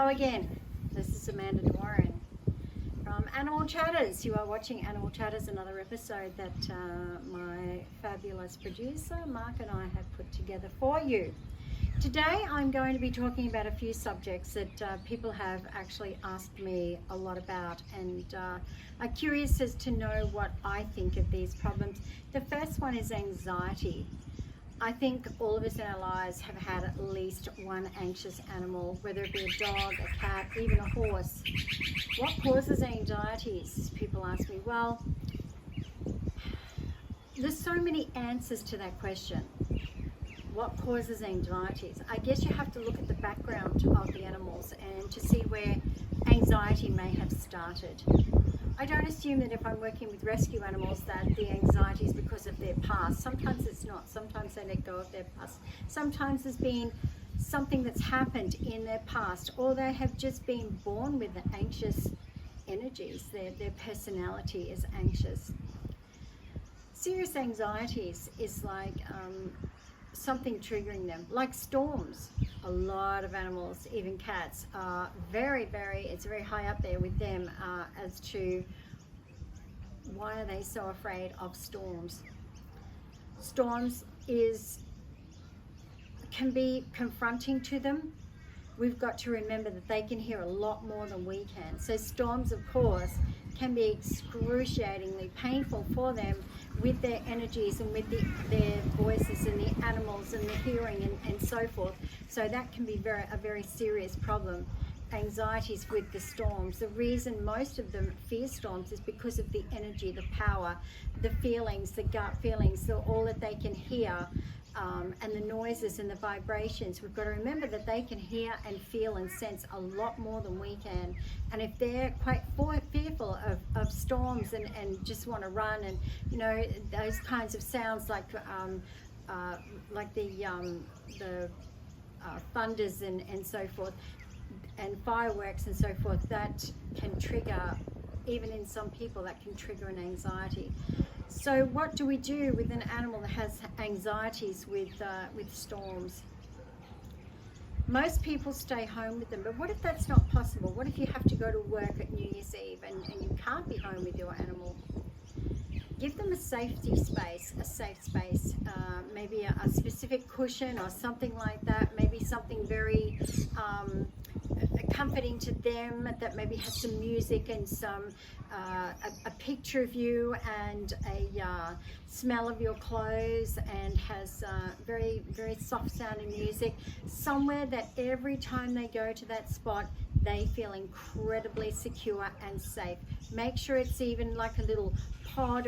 again. This is Amanda Doran from Animal Chatters. You are watching Animal Chatters, another episode that my fabulous producer Mark and I have put together for you. Today I'm going to be talking about a few subjects that people have actually asked me a lot about and are curious as to know what I think of these problems. The first one is anxiety. I think all of us in our lives have had at least one anxious animal, whether it be a dog, a cat, even a horse. What causes anxieties? People ask me. Well, there's so many answers to that question. What causes anxieties? I guess you have to look at the background of the animals and to see where anxiety may have started. I don't assume that if I'm working with rescue animals that the anxiety is because of their past. Sometimes it's not. Sometimes they let go of their past. Sometimes there's been something that's happened in their past, or they have just been born with anxious energies. Their personality is anxious. Serious anxieties is like something triggering them, like storms. A lot of animals, even cats, are it's very high up there with them as to why are they so afraid of storms. Storms can be confronting to them. We've got to remember that they can hear a lot more than we can. So storms, of course, can be excruciatingly painful for them with their energies and with their voices and the animals and the hearing and so forth. So that can be a very serious problem. Anxieties with the storms. The reason most of them fear storms is because of the energy, the power, the feelings, the gut feelings, all that they can hear. And the noises and the vibrations. We've got to remember that they can hear and feel and sense a lot more than we can. And if they're quite fearful of storms and just want to run, and you know, those kinds of sounds like the thunders and so forth, and fireworks and so forth, that can trigger, even in some people, that can trigger an anxiety. So what do we do with an animal that has anxieties with storms? Most people stay home with them, but what if that's not possible? What if you have to go to work at New Year's Eve and you can't be home with your animal? Give them a safe space, maybe a specific cushion or something like that, maybe something very comforting to them, that maybe has some music and some a picture of you and a smell of your clothes, and has very soft sounding music, somewhere that every time they go to that spot they feel incredibly secure and safe. Make sure it's even like a little pod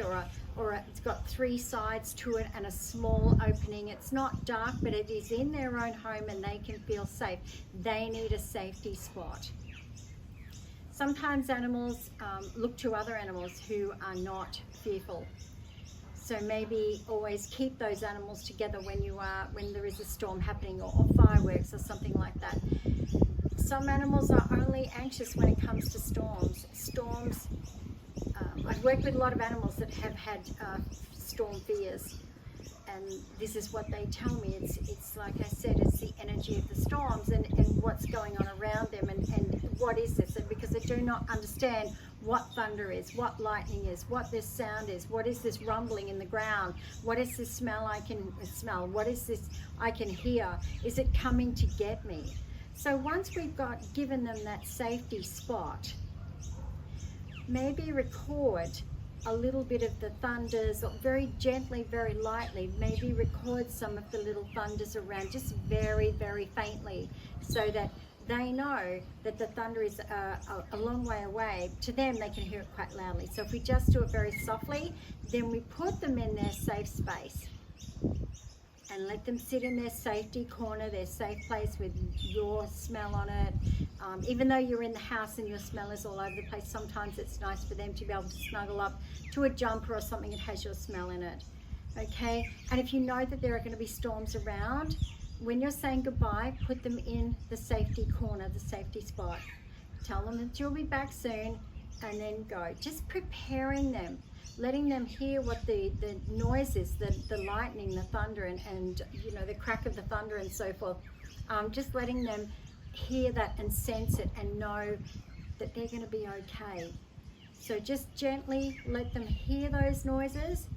or it's got 3 sides to it and a small opening. It's not dark, but it is in their own home and they can feel safe. They need a safety spot. Sometimes animals look to other animals who are not fearful. So maybe always keep those animals together when there is a storm happening, or fireworks or something like that. Some animals are only anxious when it comes to storms. I've worked with a lot of animals that have had storm fears, and this is what they tell me. It's like I said, it's the energy of the storms and what's going on around them, and what is this? And because they do not understand what thunder is, what lightning is, what this sound is, what is this rumbling in the ground, what is this smell I can smell, what is this I can hear, is it coming to get me? So once we've given them that safety spot, maybe record a little bit of the thunders, or very gently, very lightly, maybe record some of the little thunders around, just very faintly, so that they know that the thunder is a long way away. To them, they can hear it quite loudly. So if we just do it very softly, then we put them in their safe space and let them sit in their safety corner, their safe place with your smell on it. Even though you're in the house and your smell is all over the place, sometimes it's nice for them to be able to snuggle up to a jumper or something that has your smell in it. Okay? And if you know that there are going to be storms around, when you're saying goodbye, put them in the safety corner, the safety spot. Tell them that you'll be back soon, and then go. Just preparing them, letting them hear what the noise is, the lightning, the thunder, and you know, the crack of the thunder and so forth. Just letting them hear that and sense it and know that they're going to be okay. So just gently let them hear those noises,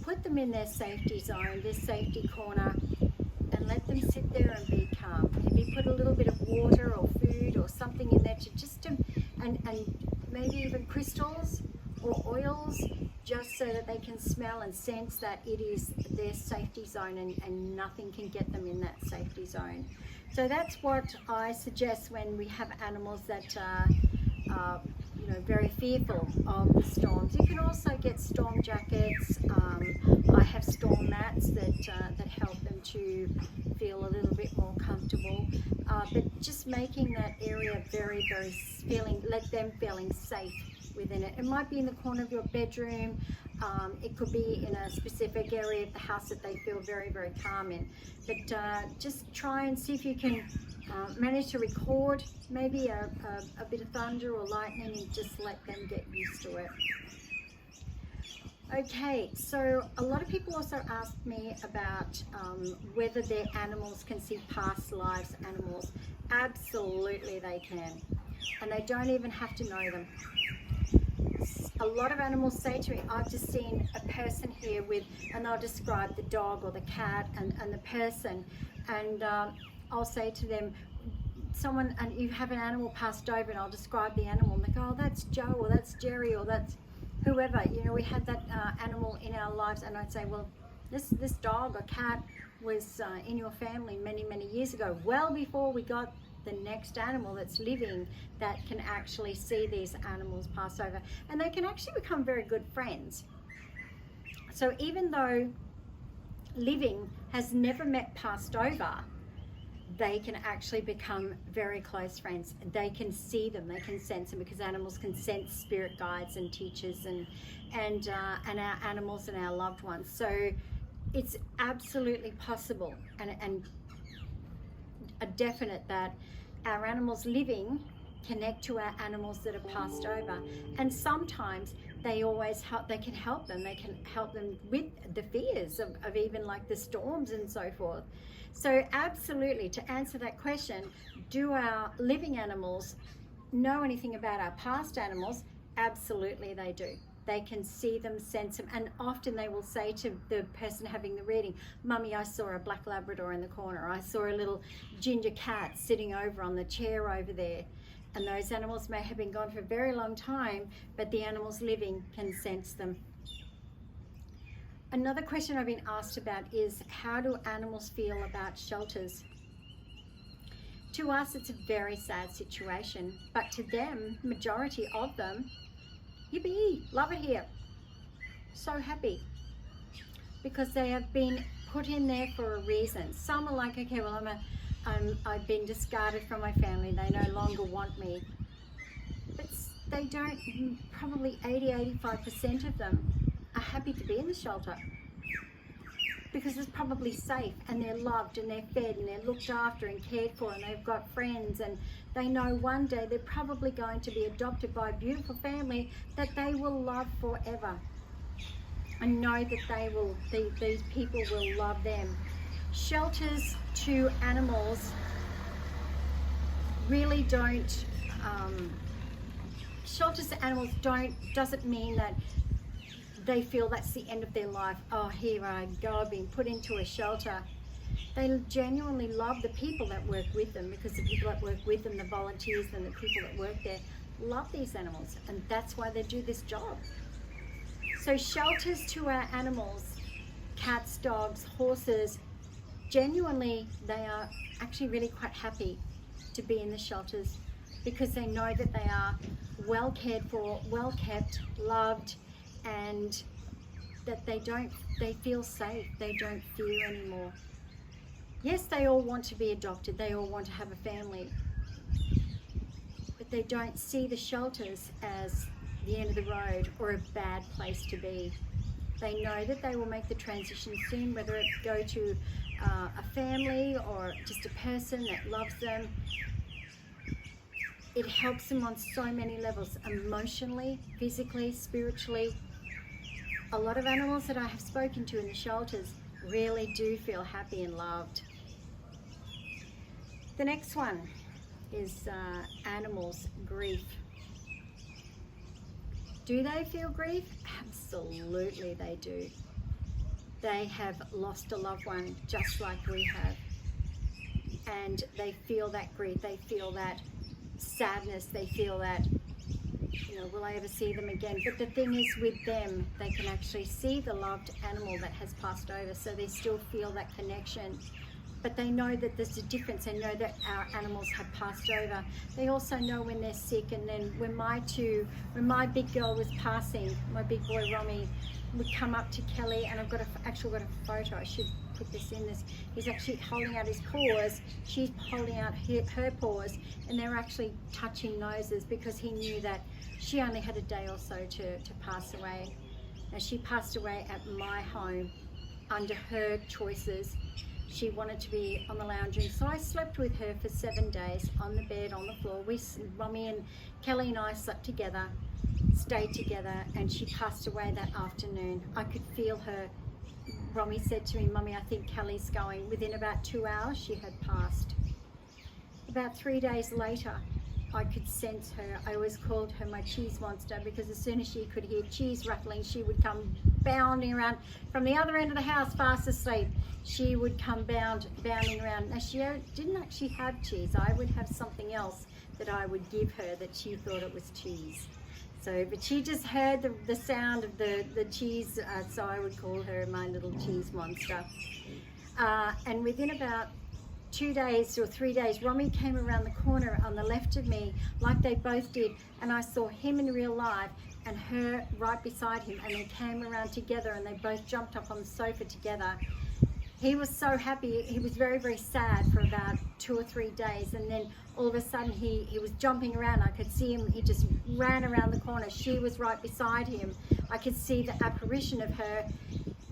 put them in their safety zone, their safety corner, and let them sit there and be calm. Maybe put a little bit of water or food or something in there and maybe even crystals or oils, just so that they can smell and sense that it is their safety zone and nothing can get them in that safety zone. So that's what I suggest when we have animals that are very fearful of the storms. You can also get storm jackets. I have storm mats that help them to feel a little bit more comfortable. But just making that area very, very let them feeling safe within it. It might be in the corner of your bedroom. It could be in a specific area of the house that they feel very, very calm in. But just try and see if you can manage to record maybe a bit of thunder or lightning, and just let them get used to it. Okay, so a lot of people also ask me about whether their animals can see past lives animals. Absolutely they can, and they don't even have to know them. A lot of animals say to me, I've just seen a person here with, and they'll describe the dog or the cat and the person, and I'll say to them, someone, and you have an animal passed over, and I'll describe the animal, and they go, oh, that's Joe, or that's Jerry, or that's whoever, we had that animal in our lives, and I'd say, well, this dog or cat was in your family many, many years ago, well before we got the next animal that's living that can actually see these animals pass over, and they can actually become very good friends. So even though living has never met passed over, they can actually become very close friends. They can see them, they can sense them, because animals can sense spirit guides and teachers and our animals and our loved ones. So it's absolutely possible and a definite that our animals living connect to our animals that have passed over, and sometimes they can help them with the fears of even like the storms and so forth. So absolutely, to answer that question, do our living animals know anything about our past animals? Absolutely they do. They can see them, sense them, and often they will say to the person having the reading, Mummy, I saw a black Labrador in the corner. I saw a little ginger cat sitting over on the chair over there. And those animals may have been gone for a very long time, but the animals living can sense them. Another question I've been asked about is, how do animals feel about shelters? To us, it's a very sad situation, but to them, majority of them, yippee, love it here. So happy. Because they have been put in there for a reason. Some are like, okay, well, I've been discarded from my family. They no longer want me. But they don't, probably 80-85% of them are happy to be in the shelter. Because it's probably safe, and they're loved, and they're fed, and they're looked after and cared for, and they've got friends, and they know one day they're probably going to be adopted by a beautiful family that they will love forever. And know that these people will love them. Shelters to animals really don't, shelters to animals doesn't mean that they feel that's the end of their life. Oh, here I go, I've been put into a shelter. They genuinely love the people that work with them, because the people that work with them, the volunteers and the people that work there, love these animals, and that's why they do this job. So shelters to our animals, cats, dogs, horses, genuinely they are actually really quite happy to be in the shelters, because they know that they are well cared for, well kept, loved, and that they feel safe, they don't fear anymore. Yes, they all want to be adopted, they all want to have a family, but they don't see the shelters as the end of the road or a bad place to be. They know that they will make the transition soon, whether it go to a family or just a person that loves them. It helps them on so many levels, emotionally, physically, spiritually. A lot of animals that I have spoken to in the shelters really do feel happy and loved. The next one, is animals' grief. Do they feel grief? Absolutely they do. They have lost a loved one just like we have. And they feel that grief, they feel that sadness, they feel that, will I ever see them again? But the thing is, with them, they can actually see the loved animal that has passed over, so they still feel that connection. But they know that there's a difference. They know that our animals have passed over. They also know when they're sick. And then when my big girl was passing, my big boy Romy would come up to Kelly, and I've actually got a photo. I should put this in this. He's actually holding out his paws. She's holding out her paws, and they're actually touching noses because he knew that she only had a day or so to pass away. Now, she passed away at my home under her choices. She wanted to be on the lounge room, so I slept with her for 7 days on the bed, on the floor. Romy and Kelly and I slept together, stayed together, and she passed away that afternoon. I could feel her. Romy said to me, "Mummy, I think Kelly's going." Within about 2 hours, she had passed. About 3 days later, I could sense her. I always called her my cheese monster because as soon as she could hear cheese rattling, she would come bounding around from the other end of the house, fast asleep. She would come bounding around. Now, she didn't actually have cheese. I would have something else that I would give her that she thought it was cheese. So, but she just heard the sound of the cheese, so I would call her my little cheese monster. And within about 2 days or 3 days, Romy came around the corner on the left of me, like they both did, and I saw him in real life and her right beside him, and they came around together and they both jumped up on the sofa together. He was so happy. He was very, very sad for about 2 or 3 days, and then all of a sudden he was jumping around. I could see him. He just ran around the corner. She was right beside him. I could see the apparition of her.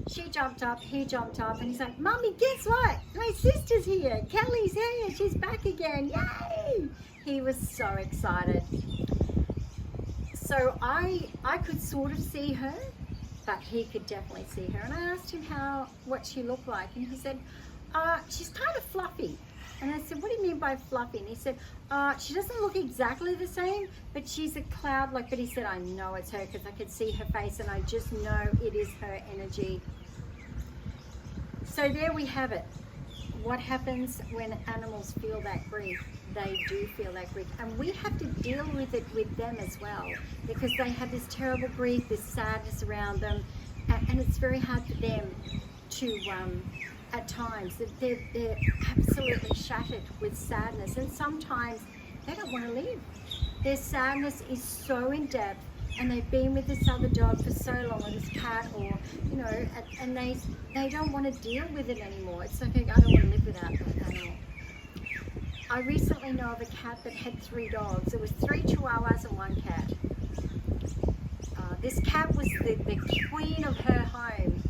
She jumped up, he jumped up, and he's like, "Mummy, guess what? My sister's here. Kelly's here. She's back again. Yay!" He was so excited. So I could sort of see her, but he could definitely see her. And I asked him what she looked like, and he said, "She's kind of fluffy." And I said, "What do you mean by fluffy?" And he said, "She doesn't look exactly the same, but she's a cloud like." But he said, "I know it's her because I could see her face, and I just know it is her energy." So there we have it. What happens when animals feel that grief? They do feel that grief, and we have to deal with it with them as well, because they have this terrible grief, this sadness around them, and it's very hard for them to at times they're absolutely shattered with sadness, and sometimes they don't want to live. Their sadness is so in depth, and they've been with this other dog for so long, or this cat, or and they don't want to deal with it anymore. It's like, I don't want to live without that animal. I recently know of a cat that had 3 dogs. It was 3 chihuahuas and 1 cat. This cat was the queen of her home.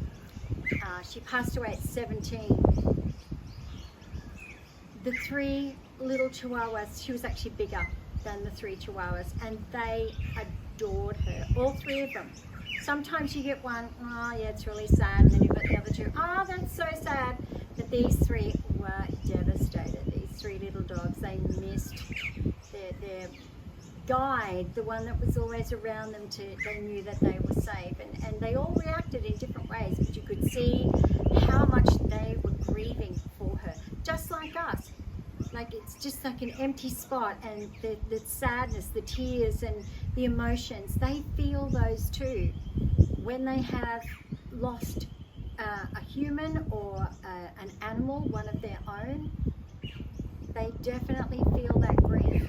She passed away at 17. The 3 little chihuahuas, she was actually bigger than the 3 chihuahuas, and they adored her, all 3 of them. Sometimes you get one, "Oh yeah, it's really sad," and then you've got the other 2, "Oh, that's so sad." But these 3 were devastated. These 3 little dogs, they missed their guide, the one that was always around them. They knew that they were safe, and they all reacted in different ways, but you could see how much they were grieving for her, just like us. Like, it's just like an empty spot, and the sadness, the tears, and the emotions, they feel those too. When they have lost a human or an animal, one of their own, they definitely feel that grief.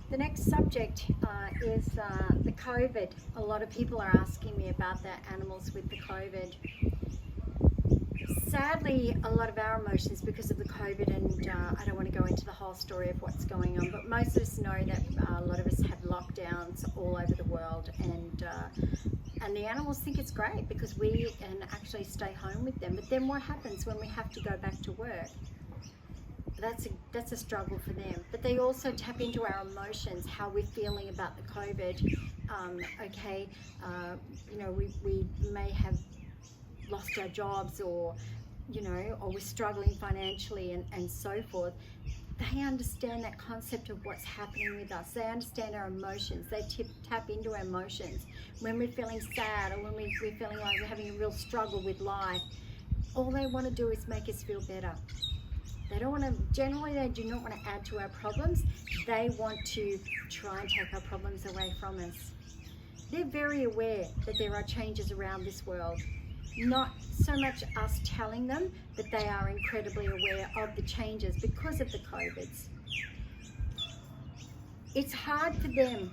The next subject is the COVID. A lot of people are asking me about the animals with the COVID. Sadly, a lot of our emotions because of the COVID, and I don't want to go into the whole story of what's going on, but most of us know that a lot of us had lockdowns all over the world, and the animals think it's great because we can actually stay home with them. But then what happens when we have to go back to work? That's a struggle for them. But they also tap into our emotions, how we're feeling about the COVID. We may have lost our jobs, or we're struggling financially, and so forth. they understand that concept of what's happening with us. They understand our emotions. They tap into our emotions. When we're feeling sad or when we're feeling like we're having a real struggle with life, all they want to do is make us feel better. They don't want to, generally they do not want to add to our problems. They want to try and take our problems away from us. They're very aware that there are changes around this world. Not so much us telling them, but they are incredibly aware of the changes because of the COVIDs. It's hard for them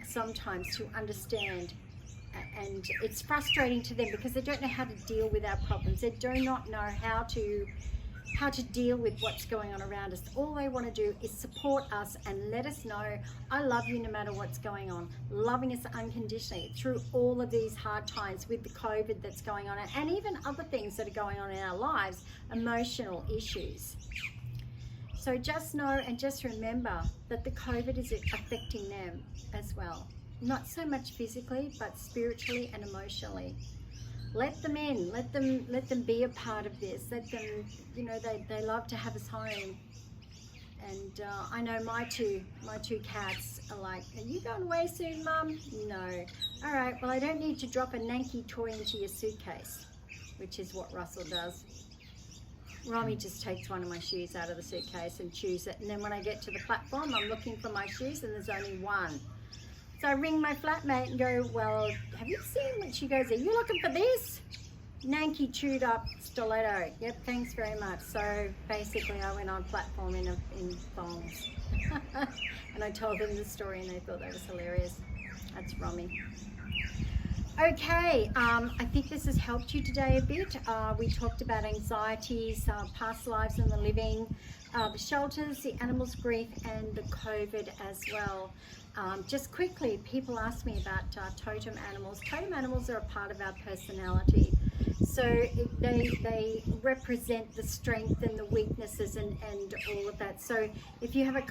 sometimes to understand, and it's frustrating to them because they don't know how to deal with our problems. They do not know how to deal with what's going on around us. All they want to do is support us and let us know, I love you no matter what's going on, loving us unconditionally through all of these hard times with the COVID that's going on, and even other things that are going on in our lives, emotional issues. So just know and just remember that the COVID is affecting them as well. Not so much physically, but spiritually and emotionally. Let them in, let them be a part of this. Let them, you know, they love to have us home. And I know my two cats are like, are you going away soon, Mum? No. All right, well, I don't need to drop a Nanky toy into your suitcase, which is what Russell does. Romy just takes one of my shoes out of the suitcase and chews it. And then when I get to the platform, I'm looking for my shoes and there's only one. So I ring my flatmate and go, well, have you seen what? She goes, are you looking for this? Nanky chewed up stiletto. Yep, thanks very much. So basically I went on platform in thongs. And I told them the story and they thought that was hilarious. That's Romy. Okay, I think this has helped you today a bit. We talked about anxieties, past lives and the living, the shelters, the animals' grief, and the COVID as well. Just quickly, people ask me about totem animals. Totem animals are a part of our personality. So they represent the strength and the weaknesses and all of that. So if you have a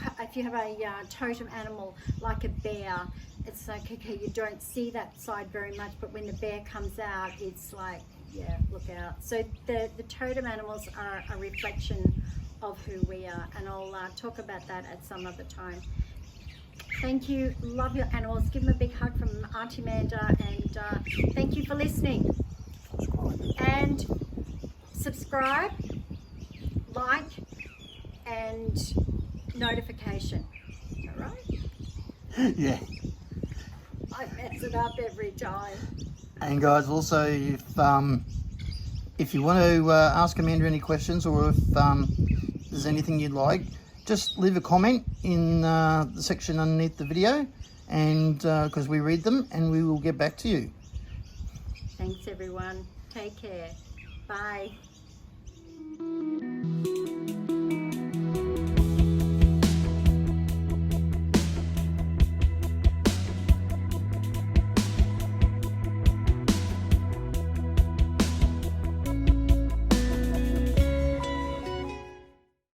totem animal like a bear, it's like, okay, you don't see that side very much, but when the bear comes out, it's like, yeah, look out. So the totem animals are a reflection of who we are, and I'll talk about that at some other time. Thank you. Love your animals. Give them a big hug from Auntie Amanda, and thank you for listening. And subscribe, like, and notification. All right? Yeah. I mess it up every time. And guys, also if you want to ask Amanda any questions, or if there's anything you'd like, just leave a comment in the section underneath the video, and because we read them and we will get back to you. Thanks everyone. Take care. Bye.